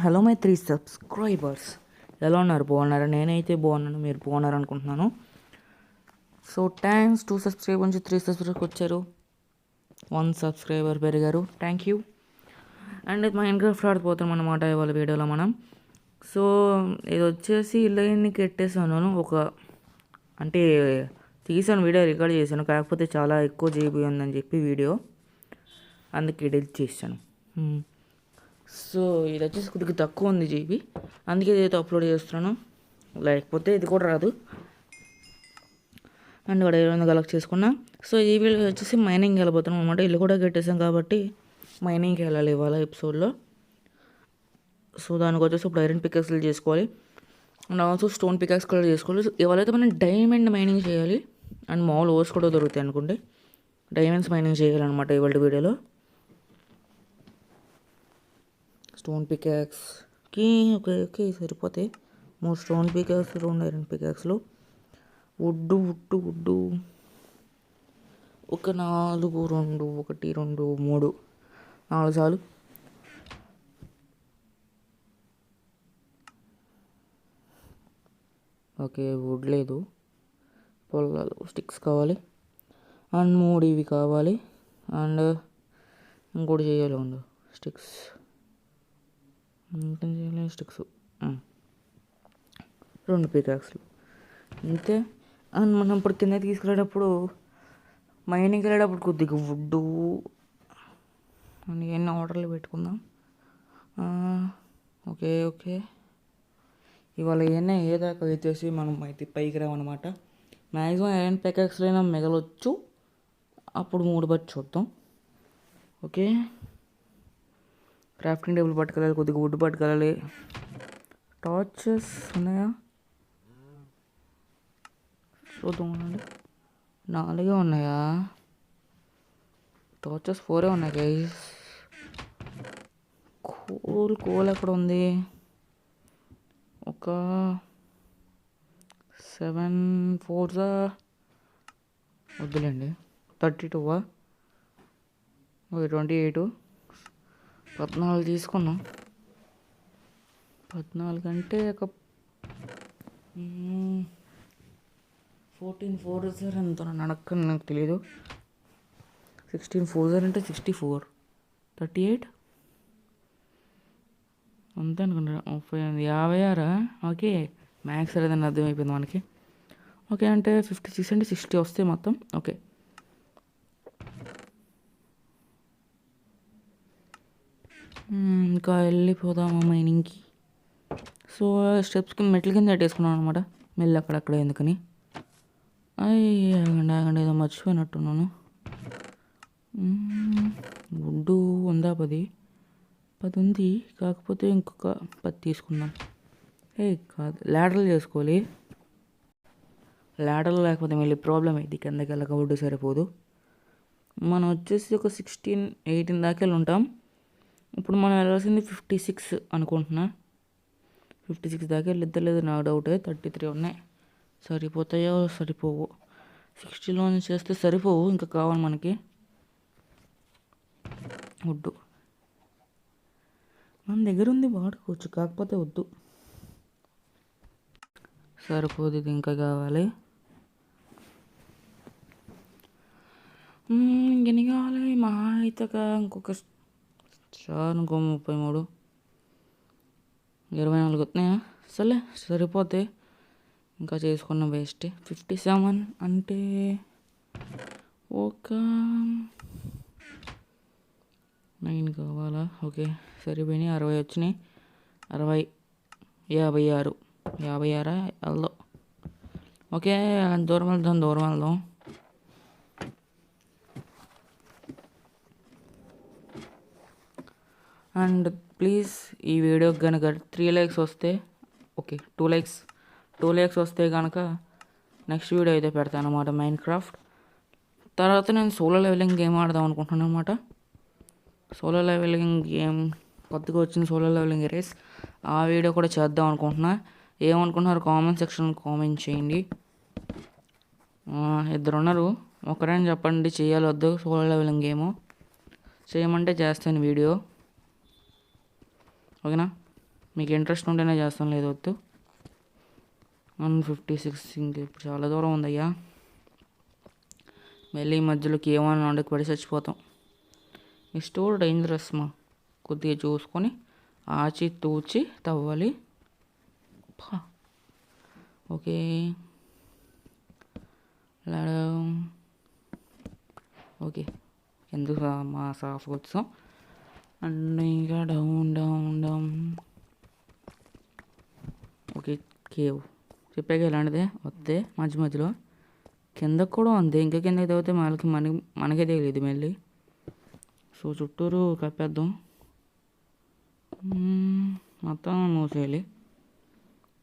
Hello my 3 subscribers, ఎలా ఉన్నారు? బాగున్నారా? నేనైతే బాగున్నాను, మీరు బాగున్నారు అనుకుంటున్నాను. సో థ్యాంక్స్, 2 సబ్స్క్రైబర్ నుంచి 3 సబ్స్క్రైబర్కి వచ్చారు, 1 సబ్స్క్రైబర్ పెరిగారు, థ్యాంక్ యూ. అండ్ మైన్క్రాఫ్ట్ ఆడిపోతాం అన్నమాట ఇవాళ వీడియోలో మనం. సో ఇది వచ్చేసి ఇల్లు కట్టేసాను, అంటే తీసాను, వీడియో రికార్డ్ చేశాను, కాకపోతే చాలా ఎక్కువ జీబీ ఉందని చెప్పి వీడియో, అందుకే ఎడిట్ చేశాను. సో ఇది వచ్చేసి కొద్దిగా తక్కువ ఉంది జీబీ, అందుకే ఇదైతే అప్లోడ్ చేస్తున్నాను, లేకపోతే ఇది కూడా రాదు. అండ్ కూడా 200 కలెక్ట్ చేసుకున్నా. సో ఈ వీడియో వచ్చేసి మైనింగ్కి వెళ్ళిపోతున్నాం అనమాట. ఇల్లు కూడా కట్టేసాం కాబట్టి మైనింగ్కి వెళ్ళాలి ఇవాళ ఎపిసోడ్లో. సో దానికి వచ్చేసి ఇప్పుడు ఐరన్ పికాక్స్లు చేసుకోవాలి, అండ్ ఆల్సో స్టోన్ పికాక్స్ కూడా చేసుకోవాలి. ఇవాళైతే మనం డైమండ్ మైనింగ్ చేయాలి, అండ్ మామూలు ఓర్స్ కూడా దొరుకుతాయి అనుకుంటే డైమండ్స్ మైనింగ్ చేయాలన్నమాట ఇవాళ వీడియోలో. స్టోన్ పికాక్స్కి ఓకే సరిపోతాయి. 3 స్టోన్ పికాక్స్, 2 ఐరన్ పికాక్స్లు, వుడ్డు ఒక 4, 2, 1, 2, 3, 4 చాలు. ఓకే వుడ్ లేదు, పొలాలు స్టిక్స్ కావాలి, అండ్ 3 ఇవి కావాలి, అండ్ ఇంకోటి చేయాలి ఉండు స్టిక్స్, స్టిక్స్ 2 పికాక్స్లు అంతే. అండ్ మనం ఇప్పుడు కింద తీసుకెళ్ళేటప్పుడు మైనింగ్కి వెళ్ళేటప్పుడు కొద్దిగా వుడ్డు అండ్ ఎన్ని ఆర్డర్లు పెట్టుకుందాం. ఓకే ఇవాళ ఏదాకా వచ్చేసి మనం అయితే పైకి రావన్నమాట. మ్యాక్సిమం ఐరన్ పికాక్స్లో అయినా మిగలొచ్చు, అప్పుడు 3 బట్టి చూద్దాం. ఓకే, క్రాఫ్టింగ్ టేబుల్ పట్టుకెళ్ళాలి, కొద్దిగా వుడ్ పట్టుకెళ్ళాలి. టార్చెస్ ఉన్నాయా చూద్దాం, 4 ఉన్నాయా? టార్చెస్ 4 ఉన్నాయి గైస్. కోల్ ఎక్కడ ఉంది? ఒక 7 4 వద్దులేండి, 32 28 14 తీసుకున్నాం. 14 అంటే ఒక 14 4 ఎంత నడక్కని నాకు తెలీదు. 16 4 అంటే 64, 38 అంతే అనుకుంటా. 56. ఓకే, మ్యాథ్స్ లేదని అర్థమైపోయింది మనకి. ఓకే అంటే 56 అంటే 60 వస్తాయి మొత్తం. ఓకే, ఇంకా వెళ్ళిపోదాము మైనింగ్కి. సో స్టెప్స్కి మెట్ల కింద పెట్టేసుకున్నాను అనమాట, మెల్లి అక్కడక్కడ ఎందుకని. ఆగండి ఏదో మర్చిపోయినట్టున్నాను. వుడ్డు ఉందా? 10 ఉంది, కాకపోతే ఇంకొక 10 తీసుకుందాం. కాదు, ల్యాడర్లు చేసుకోవాలి. ల్యాడర్లు లేకపోతే మళ్ళీ ప్రాబ్లం అయింది, కిందకి వెళ్ళక వుడ్డు సరిపోదు. మనం వచ్చేసి ఒక 16 18 దాకా వెళ్ళి ఉంటాం. ఇప్పుడు మనం వెళ్ళాల్సింది 56 అనుకుంటున్నా. 56 దాకా వెళ్ళిద్దలేదు, నాకు డౌటే. 33 ఉన్నాయి, సరిపోతాయో సరిపోవు. 60లో చేస్తే సరిపోవు, ఇంకా కావాలి మనకి వద్దు. మన దగ్గర ఉంది, వాడుకోవచ్చు, కాకపోతే వద్దు, సరిపోదు, ఇది ఇంకా కావాలి. ఎన్ని కావాలి? మా అయితే ఇంకొక చాలు, ఇంకో 33, 24 వస్తున్నాయా? సరే సరిపోతే ఇంకా చేసుకున్న వేస్ట్. 57 అంటే ఒక 9 కావాలా? ఓకే సరిపోయినాయి, 60 వచ్చినాయి. 60, 56 వెళ్దాం. ఓకే దూరం వెళ్దాం. అండ్ ప్లీజ్ ఈ వీడియోకి కనుక 3 likes వస్తే, ఓకే 2 likes వస్తే కనుక నెక్స్ట్ వీడియో అయితే పెడతాను అనమాట మైన్క్రాఫ్ట్. తర్వాత నేను సోలో లెవెలింగ్ గేమ్ ఆడదాం అనుకుంటున్నాను అనమాట. సోలో లెవెలింగ్ గేమ్ కొత్తగా వచ్చిన సోలో లెవెలింగ్ రేస్, ఆ వీడియో కూడా చేద్దాం అనుకుంటున్నా. ఏమనుకుంటున్నారు కామెంట్ సెక్షన్లో కామెంట్ చేయండి. 2 ఉన్నారు, ఒకరైనా చెప్పండి చేయాలి వద్దు సోలో లెవెలింగ్ గేము. చేయమంటే చేస్తాను వీడియో, ఓకేనా? మీకు ఇంట్రెస్ట్ ఉంటేనే చేస్తాను, లేదు వద్దు. 156 ఇంక ఇప్పుడు చాలా దూరం ఉందయ్యా. మళ్ళీ ఈ మధ్యలోకి ఏమన్నా వండకి పడి చచ్చిపోతాం. ఈ స్టోర్ డేంజరస్ మా, కొద్దిగా చూసుకొని ఆచి తూచి తవ్వాలి. ఓకే ఓకే, ఎందుకు మా సాఫ్ వచ్చాం. అండ్ ఇంకా down down down. Okay cave చెప్పాక ఇలాంటిదే వస్తే మధ్య మధ్యలో కిందకు కూడా ఉంది. ఇంకా కిందకి తగ్గితే మనకే తెలియదు మళ్ళీ. సో చుట్టూరు కప్పేద్దాం, మొత్తం మూసేయాలి.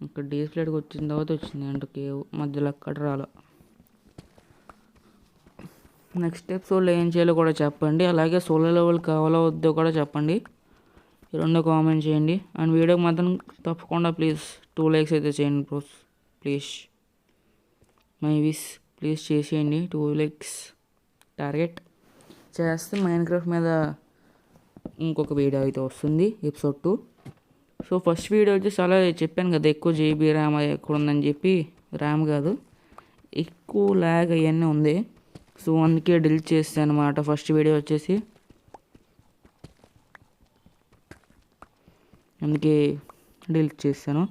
ఇక్కడ డీస్ ప్లేట్కి వచ్చిన తర్వాత వచ్చింది అంటే కేవ్ మధ్యలో అక్కడ రాల. నెక్స్ట్ ఎపిసోడ్లో ఏం చేయాలో కూడా చెప్పండి. అలాగే సోలో లెవెల్ కావాలో వద్దో కూడా చెప్పండి. ఈ రెండు కామెంట్ చేయండి. అండ్ వీడియోకి మాత్రం తప్పకుండా ప్లీజ్ 2 likes అయితే చేయండి bros, please my wish, please చేసేయండి. 2 likes టార్గెట్ చేస్తే మైన్క్రాఫ్ట్ మీద ఇంకొక వీడియో అయితే వస్తుంది, ఎపిసోడ్ 2. సో ఫస్ట్ వీడియో వచ్చి చాలా చెప్పాను కదా, ఎక్కువ జీబీ ర్యామ్ ఎక్కడ ఉందని చెప్పి. ర్యామ్ కాదు, ఎక్కువ ల్యాగ్ అవన్నీ ఉంది. సో అందుకే డిలీట్ చేస్తాను అనమాట ఫస్ట్ వీడియో వచ్చేసి. అందుకే డిలీట్ చేస్తాను.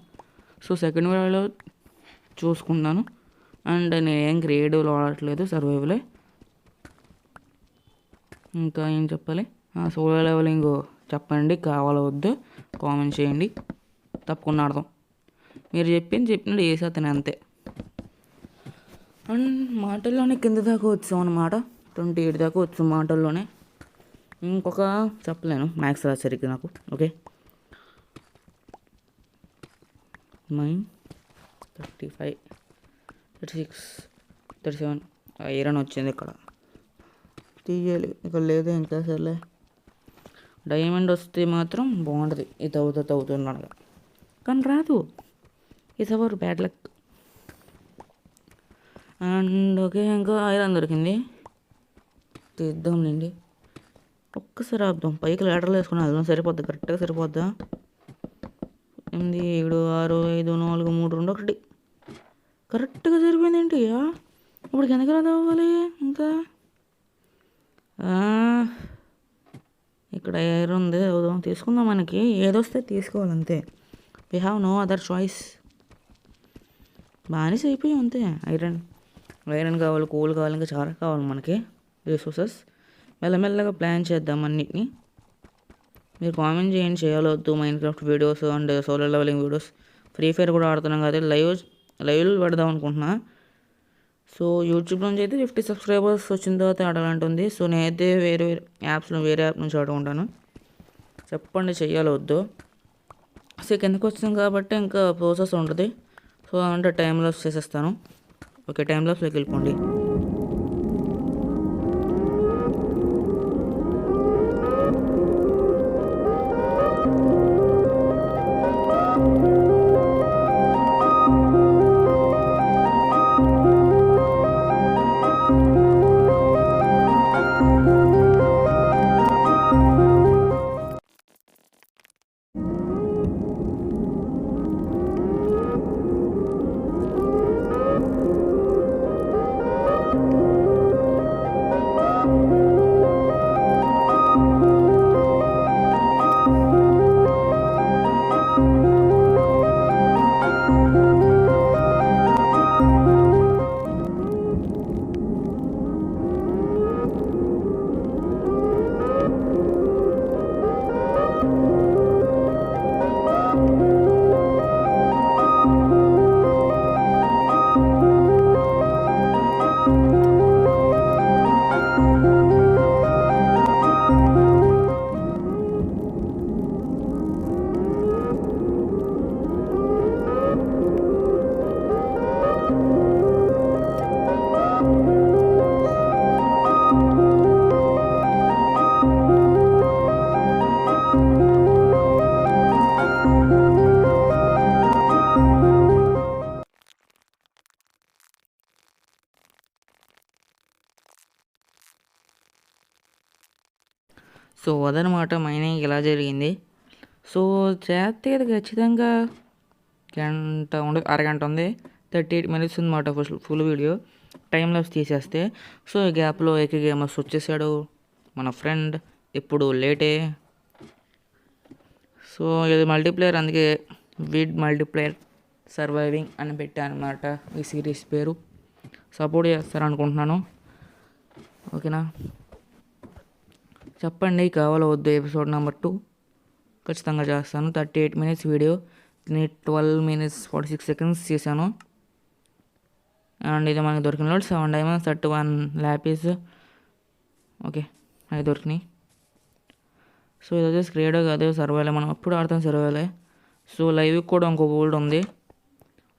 సో సెకండ్ వీడియోలో చూసుకున్నాను. అండ్ నేను ఏం క్రియేటివ్లో ఆడట్లేదు, సర్వైవలే. ఇంకా ఏం చెప్పాలి, సోలో లెవెలింగ్ చెప్పండి కావాలో వద్దు కామెంట్ చేయండి, తప్పకుండా ఆడదాం. మీరు చెప్పినట్టు చేసేస్తాను అంతే. అండ్ మాటల్లోనే కింద దాకా వచ్చాం అనమాట, 28 దాకా వచ్చాం మాటల్లోనే. ఇంకొక చెప్పలేను, మ్యాథ్స్ రా సరిగ్గా నాకు. ఓకే 9 35 36 37 ఐరన్ వచ్చింది ఇక్కడ తీయాలి. ఇక్కడ లేదా ఇంకా సర్లే. డైమండ్ వస్తే మాత్రం బాగుంటుంది, ఇది తవ్వుతున్నాడుగా, కానీ రాదు. It's our bad luck. And okay ఇంకా ఐరన్ దొరికింది, తీద్దాంలేండి. ఒక్కసారి ఆపుదాం, పైకి లేటర్లు వేసుకుని వెళ్దాం. సరిపోద్దా, కరెక్ట్గా సరిపోద్దా? 8 7 6 5 4 3 2 1 కరెక్ట్గా సరిపోయింది ఏంటి? ఇప్పుడు కిందకి రాదు అవ్వాలి ఇంకా. ఇక్కడ ఐరన్ ఉంది, అవుదాం తీసుకుందాం. మనకి ఏదొస్తే తీసుకోవాలంతే, we have no other choice. బాగానే అయిపోయాం అంతే. ఐరన్ కావాలి, కోల్ కావాలి, ఇంకా చాలా కావాలి మనకి రిసోర్సెస్. మెల్లమెల్లగా ప్లాన్ చేద్దాం అన్నిటిని. మీరు కామెంట్ చేయండి చేయాలో వద్దు Minecraft videos and solo leveling videos. Free Fire కూడా ఆడుతున్నాం కదా, లైవ్లు పెడదాం అనుకుంటున్నా. సో యూట్యూబ్ నుంచి అయితే 50 subscribers వచ్చిన తర్వాత ఆడాలంటుంది. సో నేనైతే వేరే యాప్ నుంచి ఆడుకుంటాను. చెప్పండి చెయ్యాలో వద్దు. సో కిందకి వచ్చాం కాబట్టి ఇంకా ప్రాసెస్ ఉంటుంది. సో అంటే టైం లాస్ చేసేస్తాను. ఓకే టైం లాస్లోకి వెళ్ళిపోండి. సో అదనమాట మైనింగ్ ఇలా జరిగింది. సో చేస్తే ఇది ఖచ్చితంగా గంట ఉండదు, అరగంట ఉంది, 38 minutes ఉందన్నమాట ఫుల్ వీడియో టైం లాప్స్ తీసేస్తే. సో ఈ గ్యాప్లో ఏకే గేమర్స్ వచ్చేసాడు మన ఫ్రెండ్, ఇప్పుడు లేటే. సో ఇది మల్టీప్లేయర్, అందుకే విడ్ మల్టీప్లేయర్ సర్వైవింగ్ అని పెట్టాను అనమాట ఈ సిరీస్ పేరు. సపోర్ట్ చేస్తారనుకుంటున్నాను, ఓకేనా? చెప్పండి కావాలో వద్దు. ఎపిసోడ్ నెంబర్ 2 ఖచ్చితంగా చేస్తాను. 38 minutes వీడియో, నేను 12 minutes 46 seconds చేశాను. అండ్ ఇది మనకి దొరికిన లోడ్ 7 diamonds 31 ల్యాపీస్. ఓకే, అవి దొరికినాయి. సో ఇది వచ్చేసి క్రియేటివ్ కాదు, సర్వైవల్. మనం అప్పుడు ఆడతాం సర్వైవలే. సో లైవ్ కూడా ఇంకో ఓల్డ్ ఉంది,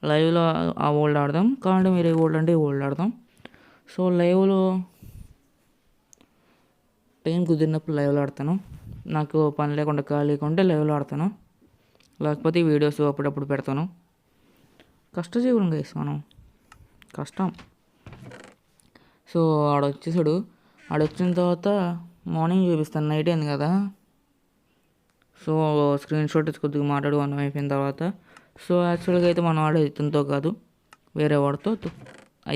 లైవ్లో ఆ ఓల్డ్ ఆడదాం. కావాలంటే మీరు ఏ ఓల్డ్ అంటే ఈ ఓల్డ్ ఆడదాం. సో లైవ్లో టైం కుదిరినప్పుడు లైవ్లో ఆడతాను, నాకు పని లేకుండా ఖాళీగా ఉంటే లైవ్లో ఆడతాను, లేకపోతే వీడియోస్ అప్పుడప్పుడు పెడతాను. కష్టజీవులం గైస్ మనం, కష్టం. సో ఆడొచ్చేసాడు, ఆడొచ్చిన తర్వాత మార్నింగ్ చూపిస్తాను, నైట్ అయింది కదా. సో స్క్రీన్ షాట్ కొద్దిగా మాట్లాడు అన్నం అయిపోయిన తర్వాత. సో యాక్చువల్గా అయితే మనం ఆడేది ఇతనితో కాదు, వేరే వాడితో.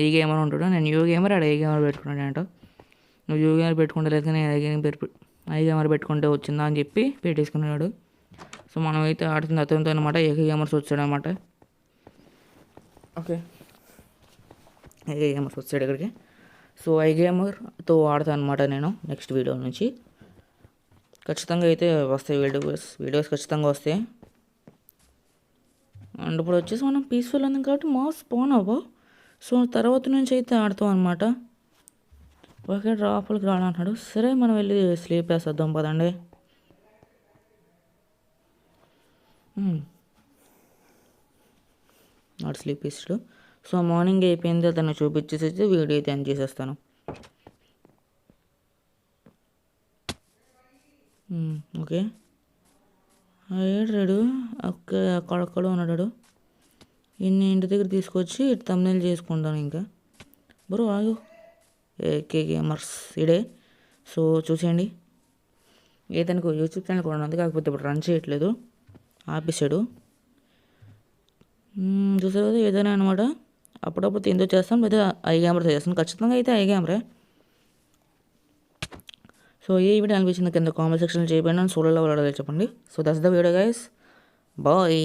ఐ గేమర్ ఉంటాడు, నేను యూ గేమర్, ఆడ ఐ గేమర్ పెట్టుకున్నాడు అంట. నువ్వు యూ గేమర్ పెట్టుకుంటే లేదు, నేను ఐ గేమర్ పెట్టుకుంటే వచ్చిందా అని చెప్పి పెట్టేసుకున్నాడు. సో మనం అయితే ఆడుతుంది అతనితో అనమాట, ఏకే గేమర్స్ వచ్చాడనమాట. ఓకే, ఐకే గేమర్స్ వచ్చాడు ఇక్కడికి. సో ఐ గేమర్తో ఆడతాను అనమాట నేను నెక్స్ట్ వీడియో నుంచి. ఖచ్చితంగా అయితే వస్తాయి వీడియోస్ ఖచ్చితంగా వస్తాయి. అండ్ ఇప్పుడు వచ్చేసి మనం పీస్ఫుల్ అంది కాబట్టి మాస్ స్పాన్ అవ్వ. సో తర్వాత నుంచి అయితే ఆడతాం అనమాట. ఓకే, డ్రాపులకి రాడంటున్నాడు. సరే మనం వెళ్ళి స్లీప్ వేసేద్దాం పదండి. నాడు స్లీప్ వేసాడు. సో మార్నింగ్ అయిపోయింది, అతను చూపించేసి వీడియో అయితే ఎండ్ చేసేస్తాను. ఓకే, ఏడు ఓకే, అక్కడక్కడ ఉన్నాడు. ఇన్ని ఇంటి దగ్గర తీసుకొచ్చి తమ్నైల్ చేసుకుంటాను ఇంకా. బ్రో ఆగు, ఏకే గేమర్స్ ఇడే. సో చూసేయండి, ఏదైనా యూట్యూబ్ ఛానల్ కూడా ఉంది, కాకపోతే ఇప్పుడు రన్ చేయట్లేదు, ఆపేసాడు. చూసారు కదా, ఏదైనా అనమాట. అప్పుడప్పుడు ఎందుకు చేస్తాం, లేదా ఐ గేమర్స్ చేస్తాను, ఖచ్చితంగా అయితే ఐ గేమరే. సో ఏ వీడియో అనిపించింది కింద కామెంట్ సెక్షన్లో చేయబడినా, సోలో లెవెల్ చెప్పండి. So that's the video guys, bye.